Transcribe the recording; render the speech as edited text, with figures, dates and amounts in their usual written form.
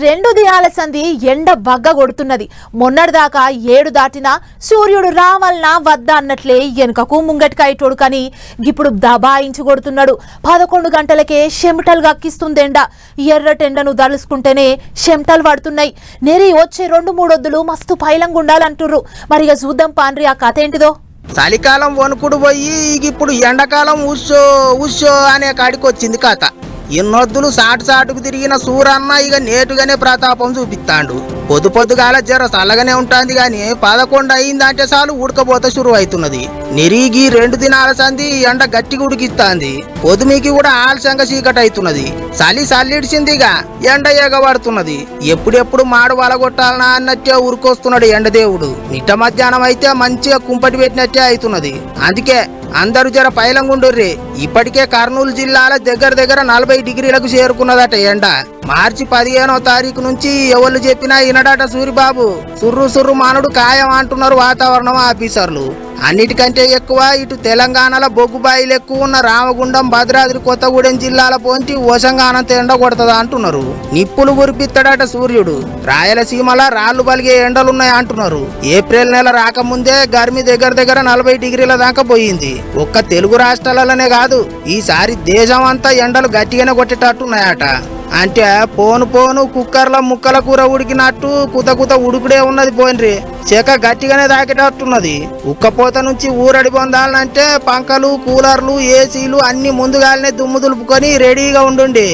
రెండు దినాల సంధి ఎండ బగ్గ కొడుతున్నది. మొన్నటిదాకా 7 దాటినా సూర్యుడు రావాలనా వద్దా అన్నట్లే వెనుకకు ముంగటికైటోడు కానీ ఇప్పుడు దబాయించి కొడుతున్నాడు. 11 గంటలకే చెమటలు గక్కిస్తుంది ఎండ. ఎర్రటెండను దలుసుకుంటేనే చెమటలు పడుతున్నాయి. నెరి వచ్చే 2-3 వద్దులు మస్తు పైలంగా ఉండాలంటుర్రు. మరిగా చూద్దాం పాండ్రి ఆ కథ ఏంటిదో. చలికాలం వణుకుడు పోయి ఇప్పుడు ఎండాకాలం ఉషో ఉషో అనే కాడికి వచ్చింది కథ. ఎన్నొద్దులు సాటుకు తిరిగిన సూరన్న ఇక నేటుగానే ప్రతాపం చూపిస్తాడు. పొద్దుగాల జర చల్లగానే ఉంటుంది గాని 11 అయిందంటే చాలు ఉడకపోత షురు అవుతున్నది. నిరిగి 2 దినాల సంది ఎండ గట్టిగా ఉడికిస్తాంది. పొద్దుమికి కూడా ఆలస్యంగా చీకటి అవుతున్నది. చలిడిచిందిగా ఎండ ఎగబడుతున్నది. ఎప్పుడెప్పుడు మాడు వలగొట్టాలనా అన్నట్టే ఉరికొస్తున్నాడు ఎండదేవుడు. మిట్ట మధ్యాహ్నం అయితే మంచిగా కుంపటి పెట్టినట్టే అవుతున్నది. అందుకే అందరూ జర పైలంగుండుర్రి. ఇప్పటికే కర్నూలు జిల్లాల దగ్గర 40 డిగ్రీలకు చేరుకున్నదట ఎండ. మార్చి 15వ తారీఖు నుంచి ఎవరు చెప్పినా వినడట సూరిబాబు. సుర్రు మానుడు ఖాయం అంటున్నారు వాతావరణం ఆఫీసర్లు. అన్నిటికంటే ఎక్కువ ఇటు తెలంగాణలో బొగ్గుబాయిలు ఎక్కువ ఉన్న రామగుండం, భద్రాద్రి కొత్తగూడెం జిల్లాల పోంటి ఓషంగానంత ఎండ కొడతదా అంటున్నారు. నిప్పులు కురిపిస్తాడట సూర్యుడు. రాయలసీమలో రాళ్లు బలిగే ఎండలున్నాయి అంటున్నారు. ఏప్రిల్ నెల రాకముందే గర్మి దగ్గర 40 డిగ్రీల దాకా పోయింది. ఒక్క తెలుగు రాష్ట్రాలలోనే కాదు, ఈసారి దేశం అంతా ఎండలు గట్టిగానే కొట్టేటట్టున్నాయట. అంటే పోను కుక్కర్ల ముక్కల కూర ఉడికినట్టు కుత ఉడుకుడే ఉన్నది. పోయినరి చెక గట్టిగానే తాకేటట్టున్నది. ఉక్కపోత నుంచి ఊరడి పొందాలంటే పంకలు, కూలర్లు, ఏసీలు అన్ని ముందుగానే దుమ్ము దులుపుకొని రెడీగా ఉండుండి.